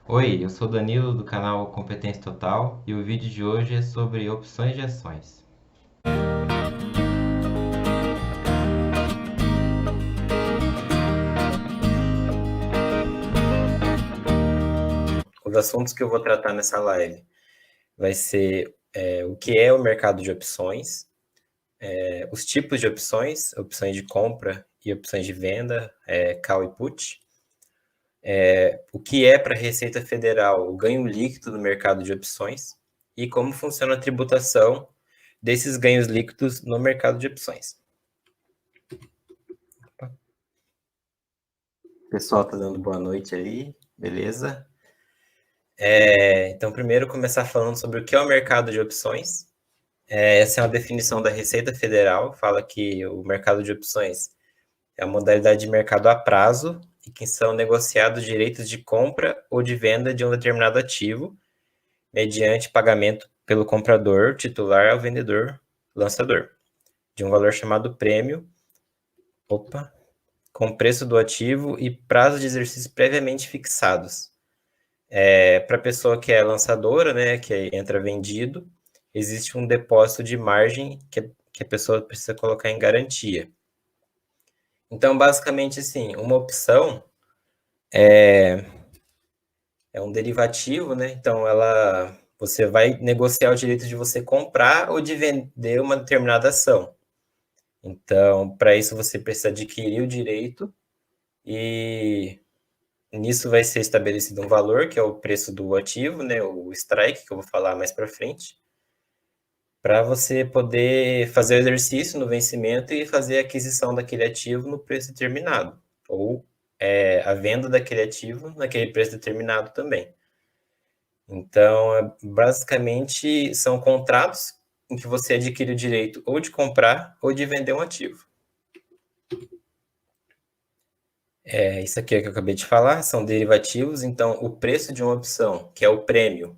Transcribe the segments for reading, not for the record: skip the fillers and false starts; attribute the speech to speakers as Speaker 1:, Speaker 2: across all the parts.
Speaker 1: Oi, eu sou Danilo do canal Competência Total e o vídeo de hoje é sobre opções de ações. Os assuntos que eu vou tratar nessa live vai ser o que é o mercado de opções, os tipos de opções, opções de compra e opções de venda, call e put, o que é para a Receita Federal o ganho líquido no mercado de opções e como funciona a tributação desses ganhos líquidos no mercado de opções. O pessoal está dando boa noite ali, beleza? Então, primeiro começar falando sobre o que é o mercado de opções. Essa é uma definição da Receita Federal, fala que o mercado de opções é a modalidade de mercado a prazo e que são negociados direitos de compra ou de venda de um determinado ativo, mediante pagamento pelo comprador titular ao vendedor lançador, de um valor chamado prêmio, com preço do ativo e prazo de exercício previamente fixados. Para a pessoa que é lançadora, né, que entra vendido, existe um depósito de margem que a pessoa precisa colocar em garantia. Então, basicamente, assim, uma opção é um derivativo, né? Então, você vai negociar o direito de você comprar ou de vender uma determinada ação. Então, para isso, você precisa adquirir o direito e nisso vai ser estabelecido um valor, que é o preço do ativo, né? O strike, que eu vou falar mais para frente, para você poder fazer o exercício no vencimento e fazer a aquisição daquele ativo no preço determinado, ou a venda daquele ativo naquele preço determinado também. Então, basicamente, são contratos em que você adquire o direito ou de comprar ou de vender um ativo. Isso aqui é que eu acabei de falar, são derivativos, então o preço de uma opção, que é o prêmio,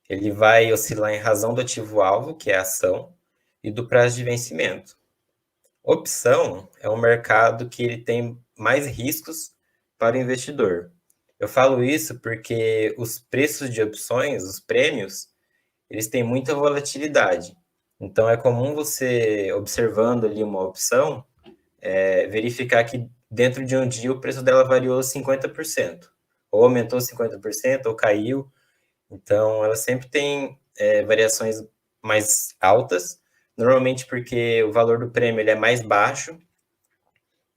Speaker 1: ele vai oscilar em razão do ativo-alvo, que é a ação, e do prazo de vencimento. Opção é um mercado que ele tem mais riscos para o investidor. Eu falo isso porque os preços de opções, os prêmios, eles têm muita volatilidade. Então é comum você, observando ali uma opção, verificar que dentro de um dia o preço dela variou 50%, ou aumentou 50%, ou caiu. Então ela sempre tem variações mais altas, normalmente porque o valor do prêmio ele é mais baixo.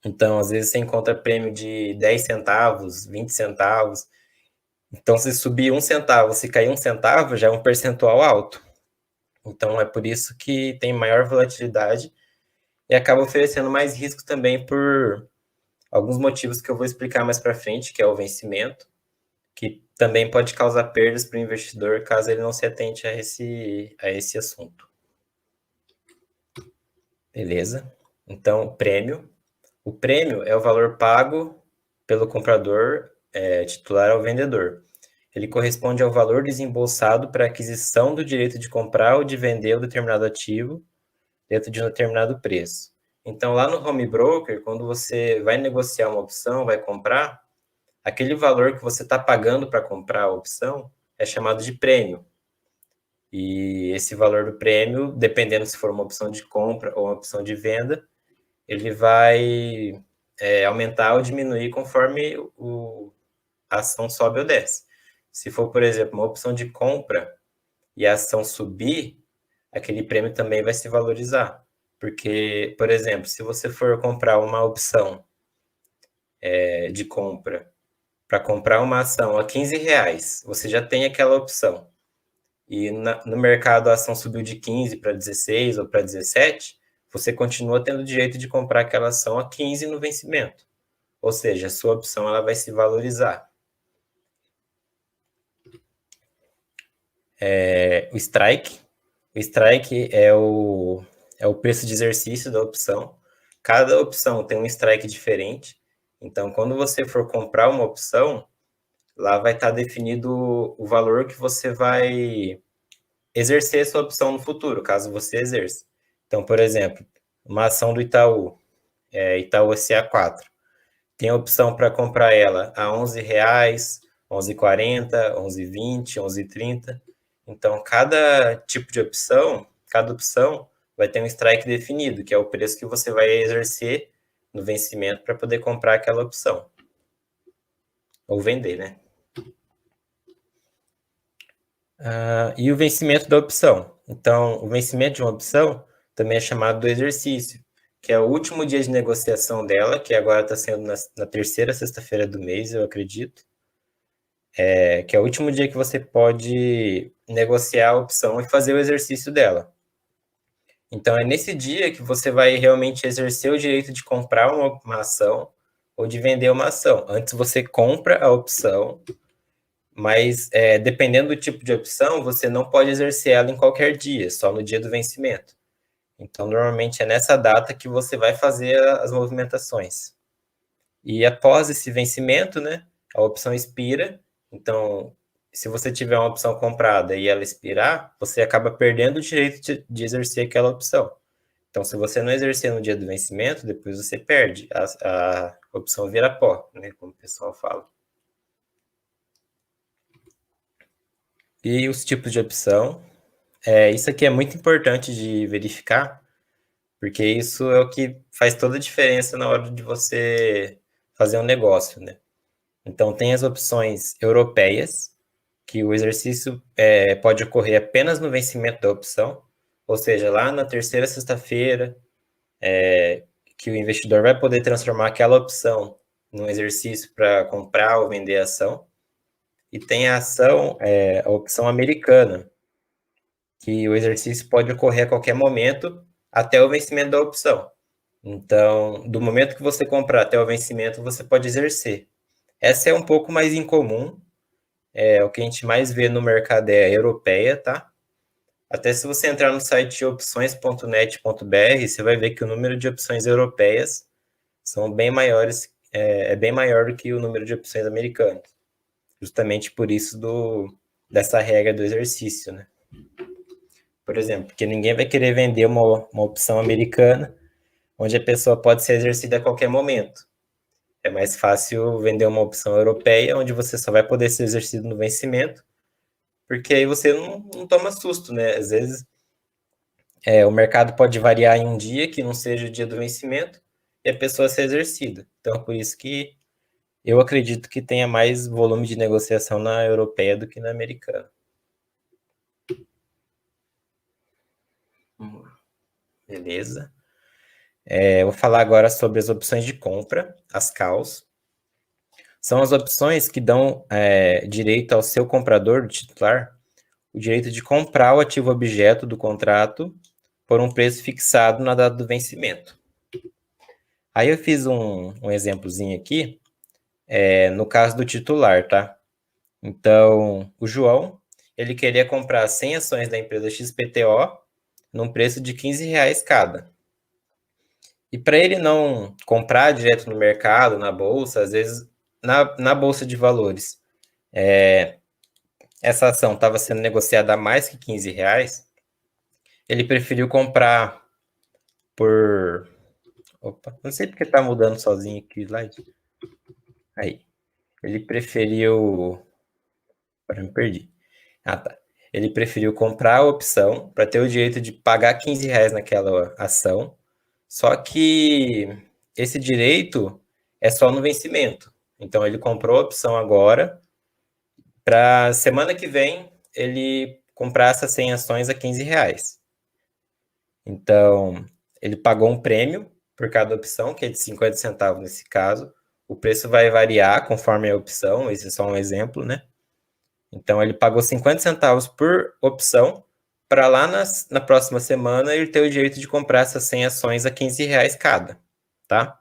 Speaker 1: Então, às vezes você encontra prêmio de 10 centavos, 20 centavos. Então, se subir um centavo, se cair um centavo, já é um percentual alto. Então, é por isso que tem maior volatilidade e acaba oferecendo mais risco também por alguns motivos que eu vou explicar mais para frente, que é o vencimento, que também pode causar perdas para o investidor caso ele não se atente a esse assunto. Beleza? Então, prêmio. O prêmio é o valor pago pelo comprador titular ao vendedor. Ele corresponde ao valor desembolsado para a aquisição do direito de comprar ou de vender o determinado ativo dentro de um determinado preço. Então, lá no home broker, quando você vai negociar uma opção, vai comprar, aquele valor que você está pagando para comprar a opção é chamado de prêmio. E esse valor do prêmio, dependendo se for uma opção de compra ou uma opção de venda, ele vai aumentar ou diminuir conforme a ação sobe ou desce. Se for, por exemplo, uma opção de compra e a ação subir, aquele prêmio também vai se valorizar. Porque, por exemplo, se você for comprar uma opção de compra para comprar uma ação a R$ 15, você já tem aquela opção. E no mercado a ação subiu de 15 para 16 ou para 17, você continua tendo o direito de comprar aquela ação a 15 no vencimento. Ou seja, a sua opção ela vai se valorizar. O strike. O strike é o preço de exercício da opção. Cada opção tem um strike diferente. Então, quando você for comprar uma opção, lá vai estar definido o valor que você vai exercer essa opção no futuro, caso você exerça. Então, por exemplo, uma ação do Itaú, Itaú SCA4, tem a opção para comprar ela a R$ 11, 11h40, 11h20, 11h30. Então, cada tipo de opção, cada opção vai ter um strike definido, que é o preço que você vai exercer no vencimento para poder comprar aquela opção. Ou vender, né? E o vencimento da opção. Então, o vencimento de uma opção também é chamado do exercício, que é o último dia de negociação dela, que agora está sendo na terceira sexta-feira do mês, eu acredito. Que é o último dia que você pode negociar a opção e fazer o exercício dela. Então, é nesse dia que você vai realmente exercer o direito de comprar uma ação ou de vender uma ação. Antes você compra a opção, mas dependendo do tipo de opção, você não pode exercer ela em qualquer dia, só no dia do vencimento. Então, normalmente é nessa data que você vai fazer as movimentações. E após esse vencimento, né, a opção expira. Então, se você tiver uma opção comprada e ela expirar, você acaba perdendo o direito de exercer aquela opção. Então, se você não exercer no dia do vencimento, depois você perde. A opção vira pó, né, como o pessoal fala. E os tipos de opção. Isso aqui é muito importante de verificar, porque isso é o que faz toda a diferença na hora de você fazer um negócio, né? Então, tem as opções europeias, que o exercício pode ocorrer apenas no vencimento da opção, ou seja, lá na terceira sexta-feira, que o investidor vai poder transformar aquela opção num exercício para comprar ou vender a ação. E tem a opção americana, que o exercício pode ocorrer a qualquer momento até o vencimento da opção. Então, do momento que você comprar até o vencimento, você pode exercer. Essa é um pouco mais incomum, o que a gente mais vê no mercado é a europeia, tá? Até se você entrar no site opções.net.br, você vai ver que o número de opções europeias são bem maiores, é bem maior do que o número de opções americanas. Justamente por isso dessa regra do exercício, né? Por exemplo, porque ninguém vai querer vender uma opção americana onde a pessoa pode ser exercida a qualquer momento. É mais fácil vender uma opção europeia onde você só vai poder ser exercido no vencimento, porque aí você não toma susto, né? Às vezes o mercado pode variar em um dia que não seja o dia do vencimento e a pessoa ser exercida. Então, por isso que eu acredito que tenha mais volume de negociação na europeia do que na americana. Beleza. Vou falar agora sobre as opções de compra, as CALs. São as opções que dão direito ao seu comprador, o titular, o direito de comprar o ativo objeto do contrato por um preço fixado na data do vencimento. Aí eu fiz um exemplozinho aqui, no caso do titular, tá? Então, o João, ele queria comprar 100 ações da empresa XPTO num preço de R$ 15 cada. E para ele não comprar direto no mercado, na bolsa, às vezes na bolsa de valores, essa ação estava sendo negociada a mais que R$ 15, ele preferiu comprar por... Opa, não sei porque está mudando sozinho aqui o slide. Aí. Ele preferiu... Agora me perdi. Tá. Ele preferiu comprar a opção para ter o direito de pagar R$ 15 naquela ação, só que esse direito é só no vencimento. Então, ele comprou a opção agora, para semana que vem ele comprar essas 100 ações a R$ 15. Então, ele pagou um prêmio por cada opção, que é de 50 centavos nesse caso. O preço vai variar conforme a opção, esse é só um exemplo, né? Então, ele pagou 50 centavos por opção, para lá na próxima semana ele ter o direito de comprar essas 100 ações a R$ 15 cada, tá?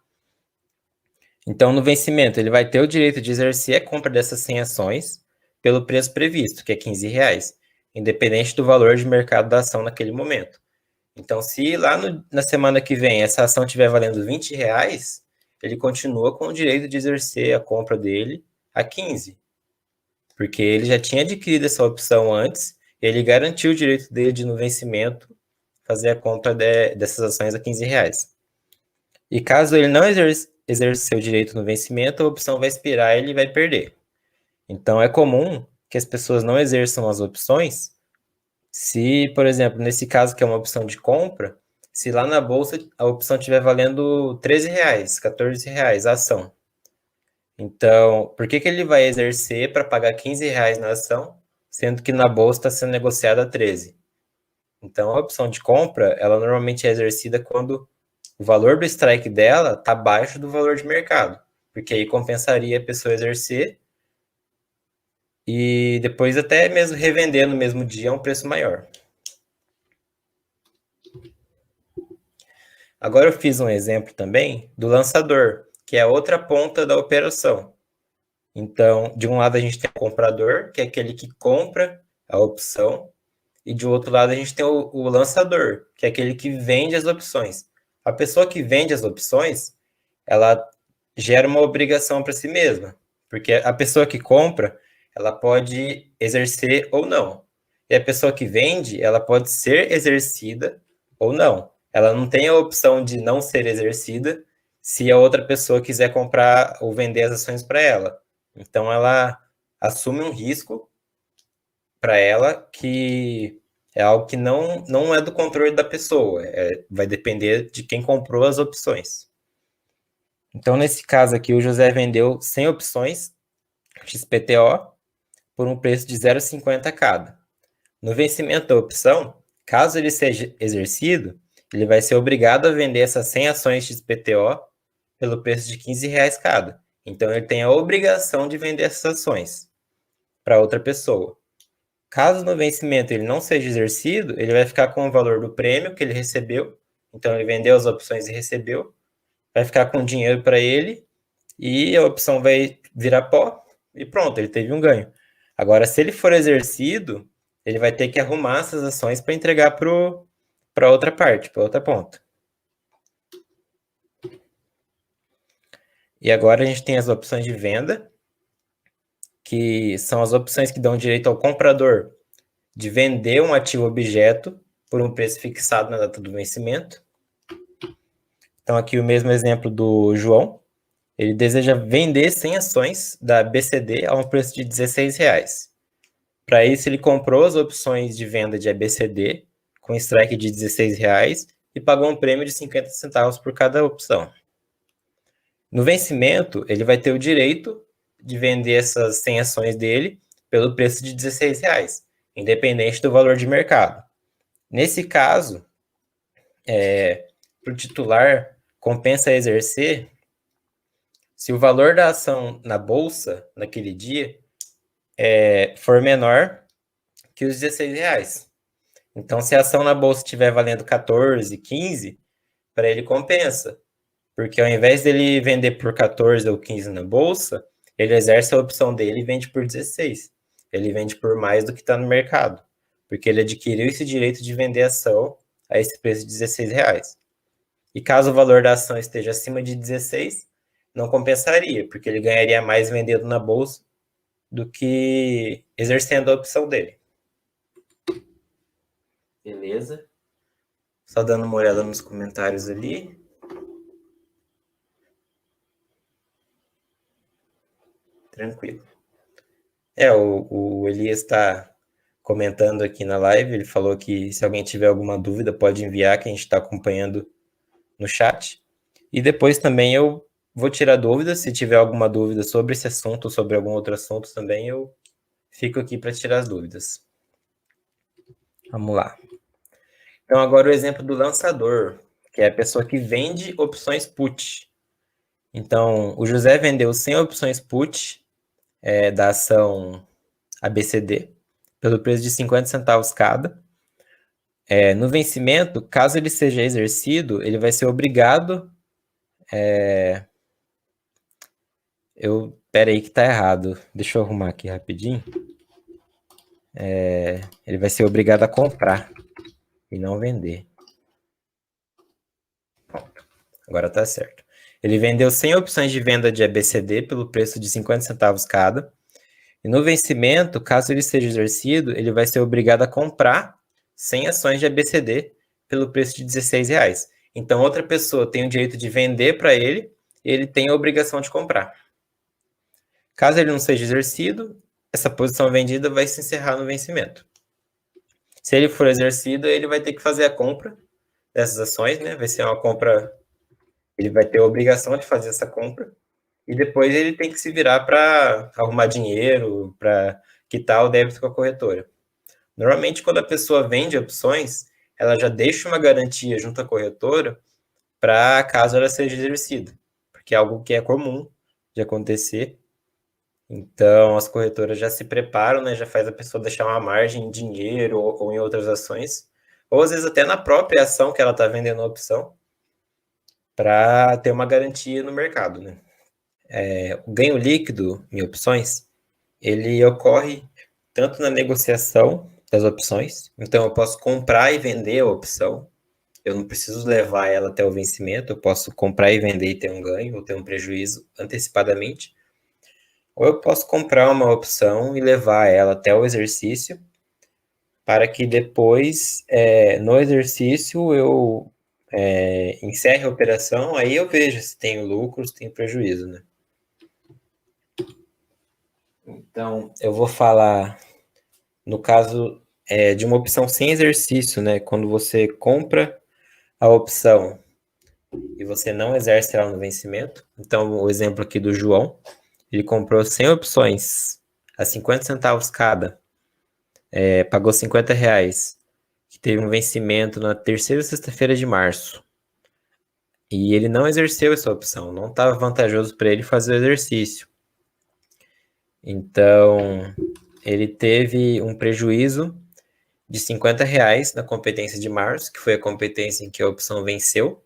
Speaker 1: Então, no vencimento, ele vai ter o direito de exercer a compra dessas 100 ações pelo preço previsto, que é R$ 15, independente do valor de mercado da ação naquele momento. Então, se lá na semana que vem essa ação estiver valendo R$ 20, ele continua com o direito de exercer a compra dele a 15, porque ele já tinha adquirido essa opção antes, ele garantiu o direito dele de, no vencimento, fazer a compra dessas ações a R$ 15. E caso ele não exercer o direito no vencimento, a opção vai expirar e ele vai perder. Então, é comum que as pessoas não exerçam as opções se, por exemplo, nesse caso que é uma opção de compra, se lá na bolsa a opção estiver valendo R$ 13, R$ 14 a ação. Então, por que ele vai exercer para pagar R$ 15 na ação, sendo que na bolsa está sendo negociada a 13? Então, a opção de compra, ela normalmente é exercida quando o valor do strike dela está abaixo do valor de mercado, porque aí compensaria a pessoa exercer e depois até mesmo revender no mesmo dia a um preço maior. Agora eu fiz um exemplo também do lançador, que é a outra ponta da operação. Então, de um lado a gente tem o comprador, que é aquele que compra a opção, e de outro lado a gente tem o lançador, que é aquele que vende as opções. A pessoa que vende as opções, ela gera uma obrigação para si mesma, porque a pessoa que compra, ela pode exercer ou não. E a pessoa que vende, ela pode ser exercida ou não. Ela não tem a opção de não ser exercida se a outra pessoa quiser comprar ou vender as ações para ela. Então ela assume um risco para ela que é algo que não é do controle da pessoa, vai depender de quem comprou as opções. Então, nesse caso aqui, o José vendeu 100 opções XPTO por um preço de 0,50 cada. No vencimento da opção, caso ele seja exercido, ele vai ser obrigado a vender essas 100 ações XPTO pelo preço de R$ 15 cada. Então, ele tem a obrigação de vender essas ações para outra pessoa. Caso no vencimento ele não seja exercido, ele vai ficar com o valor do prêmio que ele recebeu. Então, ele vendeu as opções e recebeu. Vai ficar com dinheiro para ele e a opção vai virar pó e pronto, ele teve um ganho. Agora, se ele for exercido, ele vai ter que arrumar essas ações para entregar para outra parte, para outra ponta. E agora a gente tem as opções de venda, que são as opções que dão direito ao comprador de vender um ativo objeto por um preço fixado na data do vencimento. Então, aqui o mesmo exemplo do João. Ele deseja vender 100 ações da BCD a um preço de R$ 16. Para isso, ele comprou as opções de venda de ABCD com strike de R$ 16 e pagou um prêmio de 50 centavos por cada opção. No vencimento, ele vai ter o direito de vender essas 100 ações dele pelo preço de R$ 16, independente do valor de mercado. Nesse caso, para o titular, compensa exercer se o valor da ação na bolsa, naquele dia, for menor que os R$ 16. Então, se a ação na bolsa estiver valendo 14, 15, para ele compensa. Porque ao invés dele vender por 14 ou 15 na bolsa, ele exerce a opção dele e vende por 16. Ele vende por mais do que está no mercado. Porque ele adquiriu esse direito de vender a ação a esse preço de R$ 16. E caso o valor da ação esteja acima de 16, não compensaria, porque ele ganharia mais vendendo na bolsa do que exercendo a opção dele. Beleza? Só dando uma olhada nos comentários ali. Tranquilo. O Elias está comentando aqui na live, ele falou que se alguém tiver alguma dúvida pode enviar, que a gente está acompanhando no chat. E depois também eu vou tirar dúvidas, se tiver alguma dúvida sobre esse assunto ou sobre algum outro assunto também, eu fico aqui para tirar as dúvidas. Vamos lá. Então, agora o exemplo do lançador, que é a pessoa que vende opções put. Então, o José vendeu 100 opções put da ação ABCD pelo preço de 50 centavos cada. No vencimento, caso ele seja exercido, ele vai ser obrigado... Pera aí que tá errado. Deixa eu arrumar aqui rapidinho. Ele vai ser obrigado a comprar e não vender. Pronto. Agora tá certo. Ele vendeu 100 opções de venda de ABCD pelo preço de 50 centavos cada. E no vencimento, caso ele seja exercido, ele vai ser obrigado a comprar 100 ações de ABCD pelo preço de R$ 16. Então, outra pessoa tem o direito de vender para ele e ele tem a obrigação de comprar. Caso ele não seja exercido, essa posição vendida vai se encerrar no vencimento. Se ele for exercido, ele vai ter que fazer a compra dessas ações, né? Vai ser uma compra, ele vai ter a obrigação de fazer essa compra e depois ele tem que se virar para arrumar dinheiro, para quitar o débito com a corretora. Normalmente, quando a pessoa vende opções, ela já deixa uma garantia junto à corretora para caso ela seja exercida, porque é algo que é comum de acontecer. Então, as corretoras já se preparam, né? Já faz a pessoa deixar uma margem em dinheiro ou em outras ações, ou às vezes até na própria ação que ela está vendendo a opção, para ter uma garantia no mercado, né? O ganho líquido em opções, ele ocorre tanto na negociação das opções, então eu posso comprar e vender a opção, eu não preciso levar ela até o vencimento, eu posso comprar e vender e ter um ganho ou ter um prejuízo antecipadamente, ou eu posso comprar uma opção e levar ela até o exercício, para que depois, no exercício, eu encerre a operação, aí eu vejo se tenho lucro, se tenho prejuízo, né? Então, eu vou falar, no caso de uma opção sem exercício, né? Quando você compra a opção e você não exerce ela no vencimento. Então, o exemplo aqui do João, ele comprou 100 opções a 50 centavos cada, pagou R$ 50, que teve um vencimento na terceira sexta-feira de março. E ele não exerceu essa opção, não estava vantajoso para ele fazer o exercício. Então, ele teve um prejuízo de R$ 50 na competência de março, que foi a competência em que a opção venceu,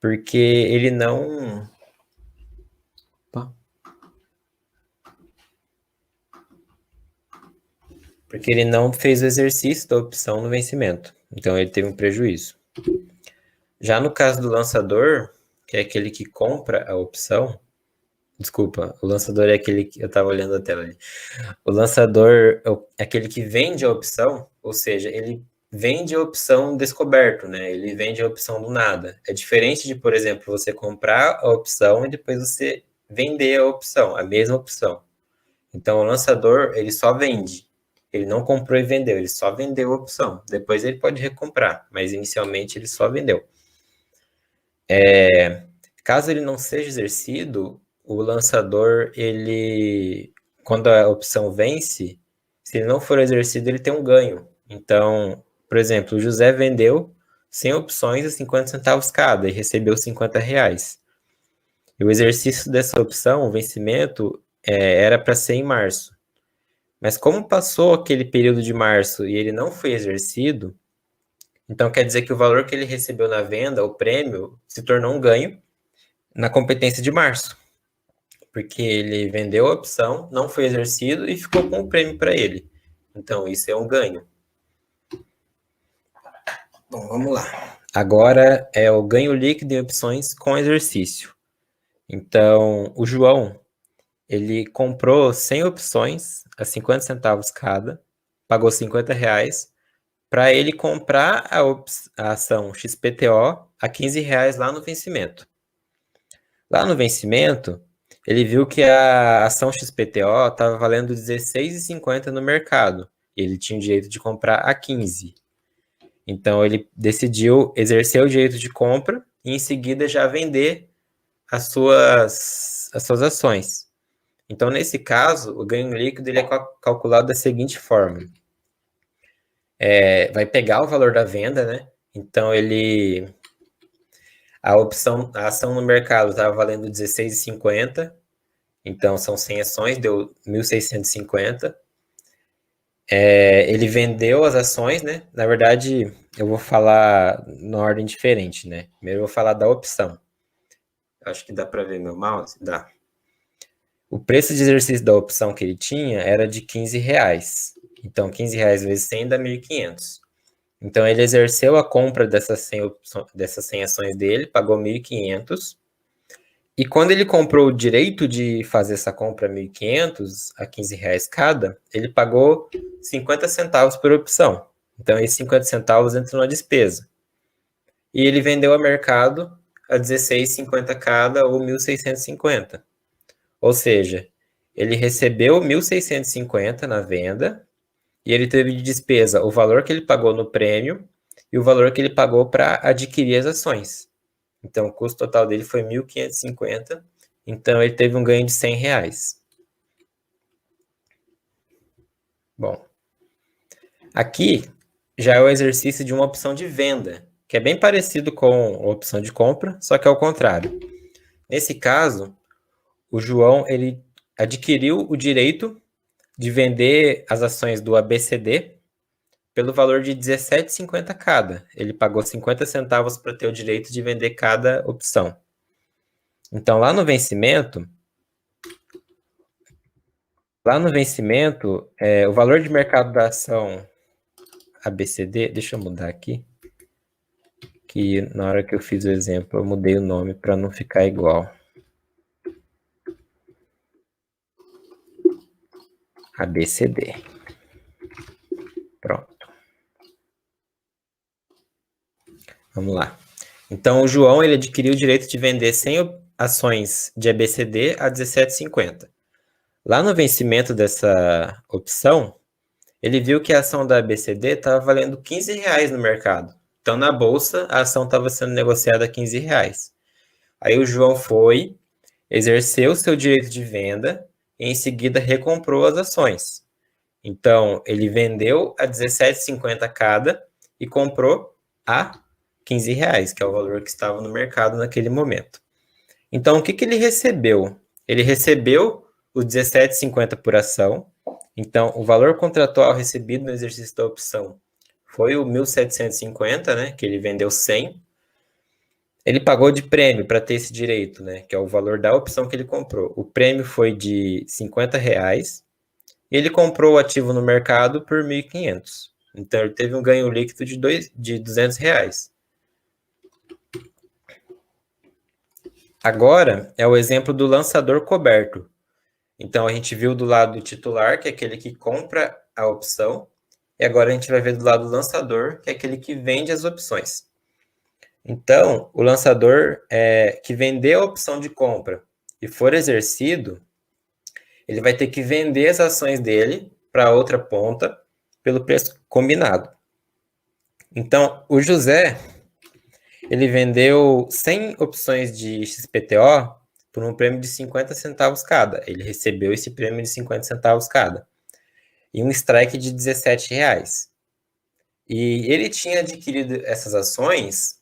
Speaker 1: porque ele não. Porque ele não fez o exercício da opção no vencimento. Então ele teve um prejuízo. Já no caso do lançador, que é aquele que compra a opção, desculpa, o lançador é aquele que eu estava olhando a tela ali. O lançador é aquele que vende a opção, ou seja, ele vende a opção descoberto, né? Ele vende a opção do nada. É diferente de, por exemplo, você comprar a opção e depois você vender a opção, a mesma opção. Então, o lançador, ele só vende. Ele não comprou e vendeu, ele só vendeu a opção. Depois ele pode recomprar, mas inicialmente ele só vendeu. Caso ele não seja exercido, o lançador, ele, quando a opção vence, se ele não for exercido, ele tem um ganho. Então, por exemplo, o José vendeu 100 opções a 50 centavos cada e recebeu R$ 50. E o exercício dessa opção, o vencimento, era para ser em março. Mas como passou aquele período de março e ele não foi exercido, então quer dizer que o valor que ele recebeu na venda, o prêmio, se tornou um ganho na competência de março. Porque ele vendeu a opção, não foi exercido e ficou com o prêmio para ele. Então isso é um ganho. Bom, vamos lá. Agora é o ganho líquido em opções com exercício. Então, o João, ele comprou 100 opções a 50 centavos cada, pagou R$ 50, para ele comprar a ação XPTO a R$ 15 lá no vencimento. Lá no vencimento, ele viu que a ação XPTO estava valendo R$16,50 no mercado. E ele tinha o direito de comprar a 15. Então ele decidiu exercer o direito de compra e em seguida já vender as suas ações. Então, nesse caso, o ganho líquido ele é calculado da seguinte forma. Vai pegar o valor da venda, né? Então a ação no mercado estava valendo R$16,50, então são 100 ações, deu 1.650. Ele vendeu as ações, né? Na verdade, eu vou falar na ordem diferente, né? Primeiro eu vou falar da opção. Acho que dá para ver meu mouse? Dá. O preço de exercício da opção que ele tinha era de R$ 15. Então, R$ 15 vezes 100 dá 1.500. Então, ele exerceu a compra dessas 100 ações dele, pagou 1.500. E quando ele comprou o direito de fazer essa compra 1.500 a R$ 15 cada, ele pagou 50 centavos por opção. Então, esses 50 centavos entram na despesa. E ele vendeu a mercado a R$16,50 cada ou 1.650. Ou seja, ele recebeu 1.650 na venda, e ele teve de despesa o valor que ele pagou no prêmio e o valor que ele pagou para adquirir as ações. Então, o custo total dele foi 1.550, então ele teve um ganho de R$ 100. Bom, aqui já é o exercício de uma opção de venda, que é bem parecido com a opção de compra, só que é o contrário. Nesse caso, o João ele adquiriu o direito de vender as ações do ABCD pelo valor de 17,50 cada. Ele pagou 50 centavos para ter o direito de vender cada opção. Então, lá no vencimento, o valor de mercado da ação ABCD, deixa eu mudar aqui, que na hora que eu fiz o exemplo, eu mudei o nome para não ficar igual. ABCD. Pronto. Vamos lá. Então, o João ele adquiriu o direito de vender 100 ações de ABCD a 17,50. Lá no vencimento dessa opção, ele viu que a ação da ABCD estava valendo R$ 15 no mercado. Então, na bolsa, a ação estava sendo negociada a R$ 15. Aí o João foi, exerceu seu direito de venda e, em seguida, recomprou as ações. Então, ele vendeu a 17,50 cada e comprou a R$ 15, que é o valor que estava no mercado naquele momento. Então, o que ele recebeu? Ele recebeu os 17,50 por ação. Então, o valor contratual recebido no exercício da opção foi o 1.750, né? Que ele vendeu 100. Ele pagou de prêmio para ter esse direito, né? Que é o valor da opção que ele comprou. O prêmio foi de R$ 50. E ele comprou o ativo no mercado por 1.500. Então, ele teve um ganho líquido de R$ 200. Agora é o exemplo do lançador coberto. Então, a gente viu do lado do titular, que é aquele que compra a opção, e agora a gente vai ver do lado do lançador, que é aquele que vende as opções. Então, o lançador que vendeu a opção de compra e for exercido, ele vai ter que vender as ações dele para outra ponta pelo preço combinado. Então, o José, ele vendeu 100 opções de XPTO por um prêmio de 50 centavos cada. Ele recebeu esse prêmio de 50 centavos cada. E um strike de R$ 17. E ele tinha adquirido essas ações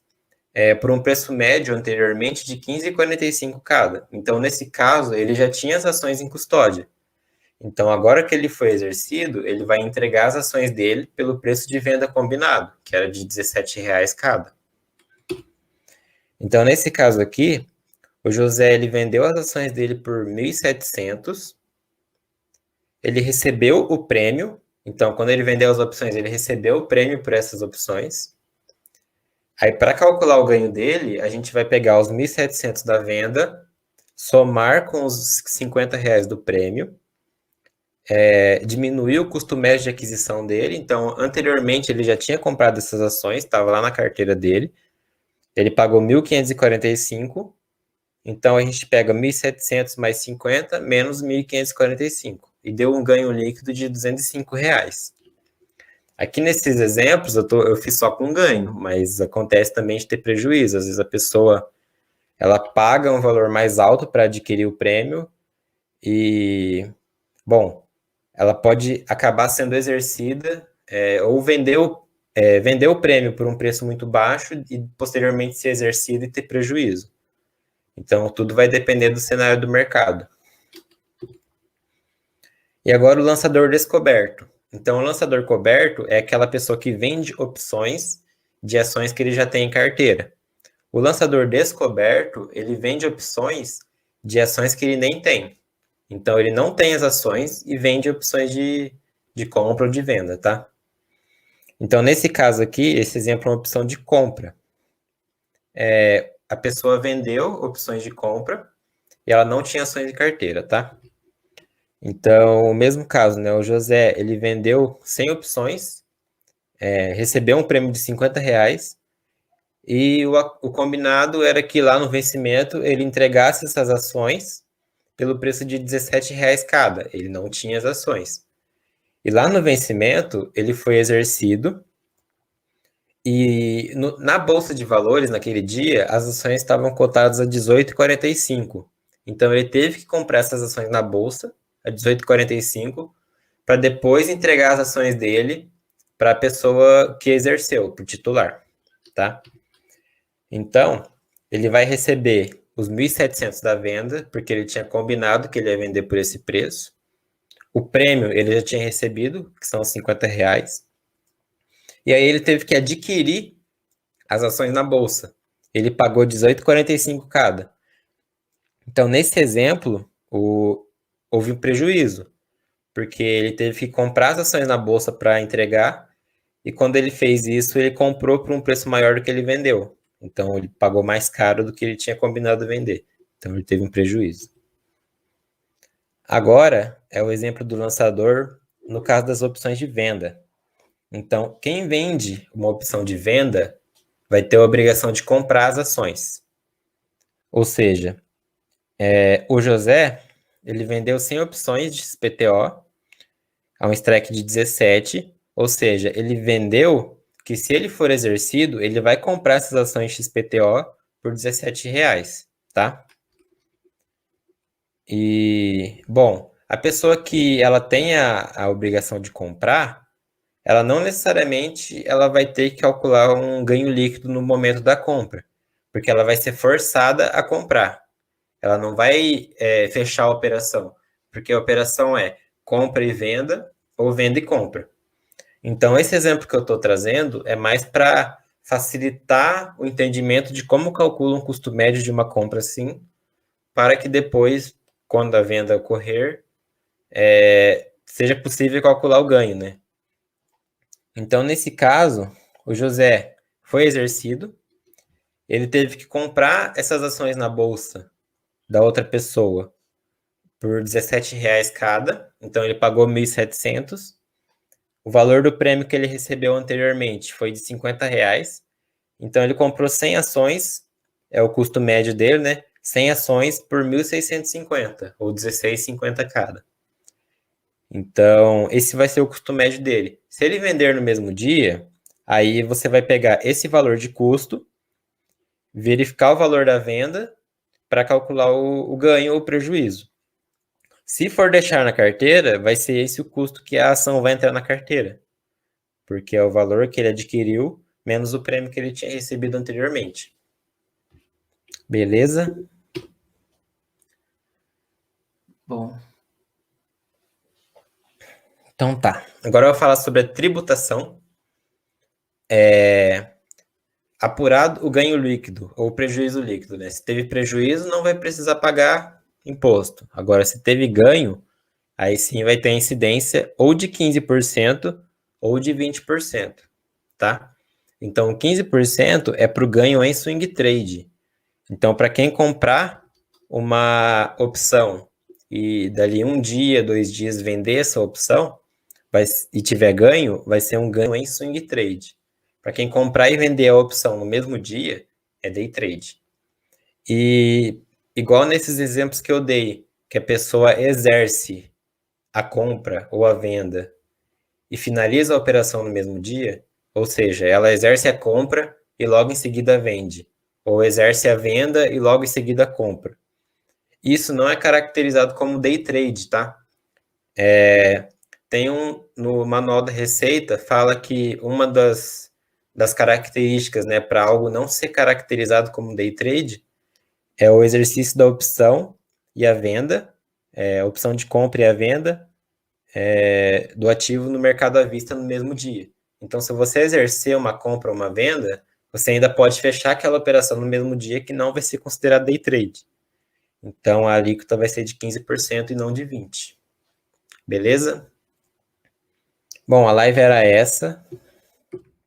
Speaker 1: por um preço médio anteriormente de R$ 15,45 cada. Então, nesse caso, ele já tinha as ações em custódia. Então, agora que ele foi exercido, ele vai entregar as ações dele pelo preço de venda combinado, que era de R$ 17 cada. Então, nesse caso aqui, o José ele vendeu as ações dele por 1.700, ele recebeu o prêmio, então, quando ele vendeu as opções, ele recebeu o prêmio por essas opções. Aí, para calcular o ganho dele, a gente vai pegar os 1.700 da venda, somar com os R$ 50 do prêmio, diminuir o custo médio de aquisição dele. Então, anteriormente, ele já tinha comprado essas ações, estava lá na carteira dele. Ele pagou 1.545. Então, a gente pega 1.700 mais 50 menos 1.545. E deu um ganho líquido de R$ 205. Aqui nesses exemplos, eu fiz só com ganho, mas acontece também de ter prejuízo. Às vezes a pessoa ela paga um valor mais alto para adquirir o prêmio e, bom, ela pode acabar sendo exercida ou vender o prêmio por um preço muito baixo e posteriormente ser exercida e ter prejuízo. Então, tudo vai depender do cenário do mercado. E agora o lançador descoberto. Então, o lançador coberto é aquela pessoa que vende opções de ações que ele já tem em carteira. O lançador descoberto, ele vende opções de ações que ele nem tem. Então, ele não tem as ações e vende opções de compra ou de venda, tá? Então, nesse caso aqui, esse exemplo é uma opção de compra. A pessoa vendeu opções de compra e ela não tinha ações de carteira, tá? Então, o mesmo caso, né? O José, ele vendeu 100 opções, recebeu um prêmio de R$ 50 e o combinado era que lá no vencimento ele entregasse essas ações pelo preço de R$17 cada. Ele não tinha as ações. E lá no vencimento, ele foi exercido e na Bolsa de Valores, naquele dia, as ações estavam cotadas a 18,45. Então, ele teve que comprar essas ações na Bolsa a 18,45 para depois entregar as ações dele para a pessoa que exerceu, para o titular, tá? Então, ele vai receber os 1.700 da venda, porque ele tinha combinado que ele ia vender por esse preço. O prêmio ele já tinha recebido, que são R$50. E aí ele teve que adquirir as ações na bolsa. Ele pagou 18,45 cada. Então, nesse exemplo, houve um prejuízo, porque ele teve que comprar as ações na bolsa para entregar, e quando ele fez isso, ele comprou por um preço maior do que ele vendeu. Então, ele pagou mais caro do que ele tinha combinado vender. Então, ele teve um prejuízo. Agora, é o exemplo do lançador no caso das opções de venda. Então, quem vende uma opção de venda vai ter a obrigação de comprar as ações. Ou seja, o José, ele vendeu 100 opções de XPTO a um strike de 17, ou seja, ele vendeu que se ele for exercido, ele vai comprar essas ações XPTO por R$17, tá? E, bom, a pessoa que ela tem a obrigação de comprar, ela não necessariamente ela vai ter que calcular um ganho líquido no momento da compra, porque ela vai ser forçada a comprar. Ela não vai fechar a operação, porque a operação é compra e venda ou venda e compra. Então, esse exemplo que eu estou trazendo é mais para facilitar o entendimento de como calcula um custo médio de uma compra assim, para que depois, quando a venda ocorrer, seja possível calcular o ganho, né? Então, nesse caso, o José foi exercido, ele teve que comprar essas ações na bolsa da outra pessoa por R$17 cada, então ele pagou 1.700. O valor do prêmio que ele recebeu anteriormente foi de R$50, então ele comprou 100 ações, é o custo médio dele, né? 100 ações por 1.650, ou R$16,50 cada. Então, esse vai ser o custo médio dele. Se ele vender no mesmo dia, aí você vai pegar esse valor de custo, verificar o valor da venda para calcular o ganho ou o prejuízo. Se for deixar na carteira, vai ser esse o custo que a ação vai entrar na carteira, porque é o valor que ele adquiriu menos o prêmio que ele tinha recebido anteriormente. Beleza?
Speaker 2: Bom,
Speaker 1: então tá. Agora eu vou falar sobre a tributação. Apurado o ganho líquido ou prejuízo líquido, né? Se teve prejuízo, não vai precisar pagar imposto. Agora, se teve ganho, aí sim vai ter incidência ou de 15% ou de 20%, tá? Então, 15% é para o ganho em swing trade. Então, para quem comprar uma opção e dali um dia, 2 dias vender essa opção e tiver ganho, vai ser um ganho em swing trade. Para quem comprar e vender a opção no mesmo dia, é day trade. E igual nesses exemplos que eu dei, que a pessoa exerce a compra ou a venda e finaliza a operação no mesmo dia, ou seja, ela exerce a compra e logo em seguida vende, ou exerce a venda e logo em seguida compra. Isso não é caracterizado como day trade, tá? Tem no manual da Receita, fala que uma das características, né, para algo não ser caracterizado como day trade é o exercício da opção e a venda, a opção de compra e a venda do ativo no mercado à vista no mesmo dia. Então, se você exercer uma compra ou uma venda, você ainda pode fechar aquela operação no mesmo dia que não vai ser considerado day trade. Então, a alíquota vai ser de 15% e não de 20%. Beleza? Bom, a live era essa.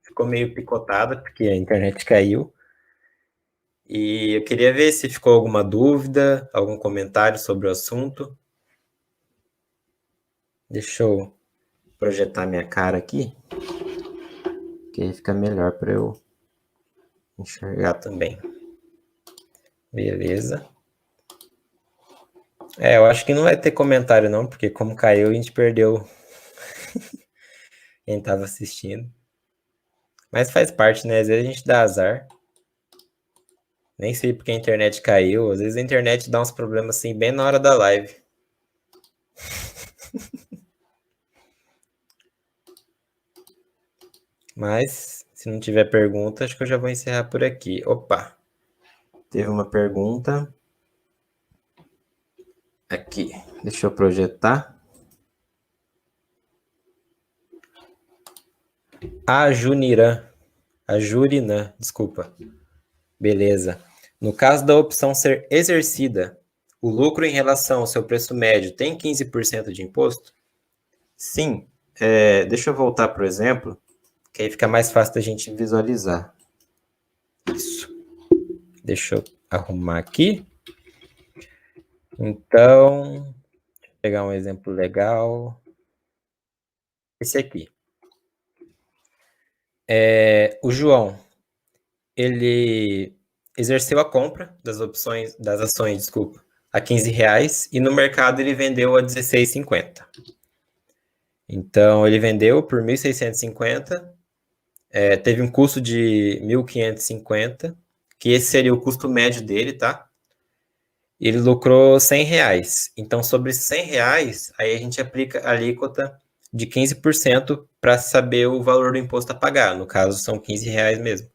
Speaker 1: Ficou meio picotada, porque a internet caiu. E eu queria ver se ficou alguma dúvida, algum comentário sobre o assunto. Deixa eu projetar minha cara aqui, que aí fica melhor para eu enxergar também. Beleza. Eu acho que não vai ter comentário não, porque como caiu, a gente perdeu quem tava assistindo. Mas faz parte, né? Às vezes a gente dá azar. Nem sei porque a internet caiu. Às vezes a internet dá uns problemas assim bem na hora da live. Mas se não tiver pergunta, acho que eu já vou encerrar por aqui. Opa, teve uma pergunta. Aqui, deixa eu projetar. A Juniran. A Jurinã, desculpa. Beleza. No caso da opção ser exercida, o lucro em relação ao seu preço médio tem 15% de imposto? Sim. Deixa eu voltar para o exemplo, que aí fica mais fácil da gente visualizar. Isso. Deixa eu arrumar aqui. Então, vou pegar um exemplo legal. Esse aqui. O João, ele exerceu a compra das ações, desculpa, a R$ 15 e no mercado ele vendeu a R$16,50. Então ele vendeu por 1.650, teve um custo de 1.550, que esse seria o custo médio dele, tá? Ele lucrou R$100. Então sobre R$100, aí a gente aplica a alíquota de 15% para saber o valor do imposto a pagar. No caso, são R$15 mesmo.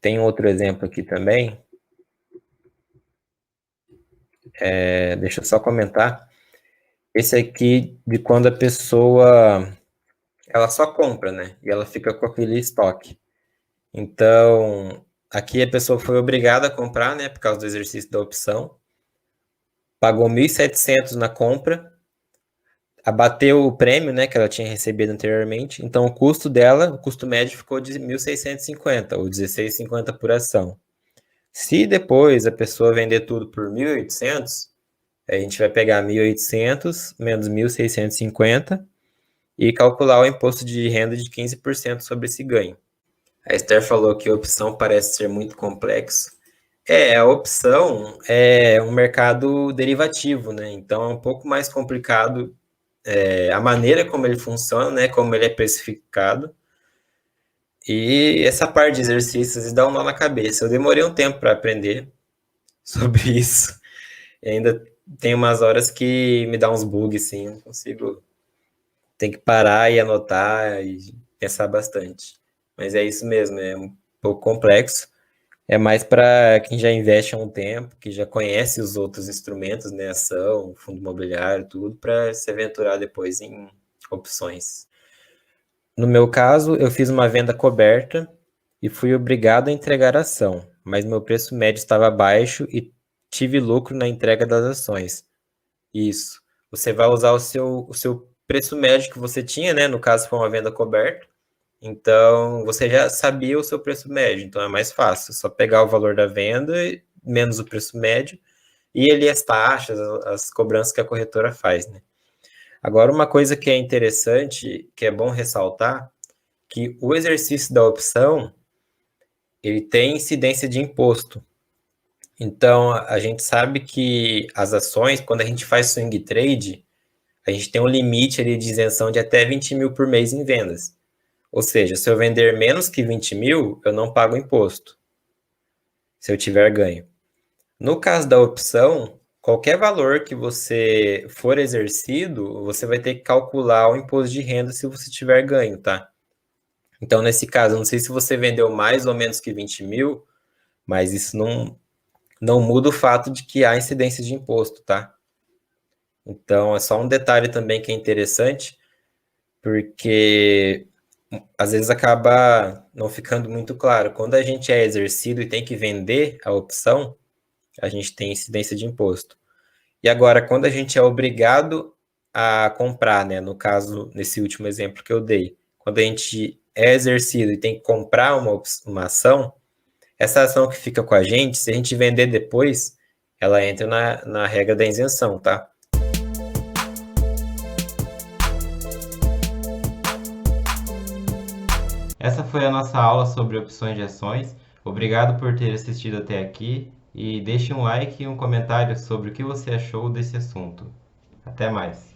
Speaker 1: Tem outro exemplo aqui também. Deixa eu só comentar. Esse aqui de quando a pessoa ela só compra, né? E ela fica com aquele estoque. Então, aqui a pessoa foi obrigada a comprar, né? Por causa do exercício da opção. Pagou 1.700 na compra, abateu o prêmio, né, que ela tinha recebido anteriormente. Então, o custo dela, o custo médio ficou de 1.650, ou 16,50 por ação. Se depois a pessoa vender tudo por 1.800, a gente vai pegar 1.800 menos 1.650 e calcular o imposto de renda de 15% sobre esse ganho. A Esther falou que a opção parece ser muito complexo. A opção é um mercado derivativo, né? Então é um pouco mais complicado a maneira como ele funciona, né? Como ele é precificado. E essa parte de exercícios dá um nó na cabeça. Eu demorei um tempo para aprender sobre isso. E ainda tem umas horas que me dá uns bugs, assim, não consigo. Tem que parar e anotar e pensar bastante. Mas é isso mesmo, é um pouco complexo. É mais para quem já investe há um tempo, que já conhece os outros instrumentos, né? Ação, fundo imobiliário, tudo, para se aventurar depois em opções. No meu caso, eu fiz uma venda coberta e fui obrigado a entregar a ação, mas meu preço médio estava baixo e tive lucro na entrega das ações. Isso. Você vai usar o seu preço médio que você tinha, né? No caso, foi uma venda coberta. Então, você já sabia o seu preço médio, então é mais fácil. Só pegar o valor da venda menos o preço médio e ali as taxas, as cobranças que a corretora faz, né? Agora, uma coisa que é interessante, que é bom ressaltar, que o exercício da opção, ele tem incidência de imposto. Então, a gente sabe que as ações, quando a gente faz swing trade, a gente tem um limite ali de isenção de até 20 mil por mês em vendas. Ou seja, se eu vender menos que 20 mil, eu não pago imposto, se eu tiver ganho. No caso da opção, qualquer valor que você for exercido, você vai ter que calcular o imposto de renda se você tiver ganho, tá? Então, nesse caso, eu não sei se você vendeu mais ou menos que 20 mil, mas isso não muda o fato de que há incidência de imposto, tá? Então, é só um detalhe também que é interessante, porque às vezes acaba não ficando muito claro. Quando a gente é exercido e tem que vender a opção, a gente tem incidência de imposto. E agora, quando a gente é obrigado a comprar, né? No caso, nesse último exemplo que eu dei, quando a gente é exercido e tem que comprar uma ação, essa ação que fica com a gente, se a gente vender depois, ela entra na regra da isenção, tá? Essa foi a nossa aula sobre opções de ações. Obrigado por ter assistido até aqui e deixe um like e um comentário sobre o que você achou desse assunto. Até mais!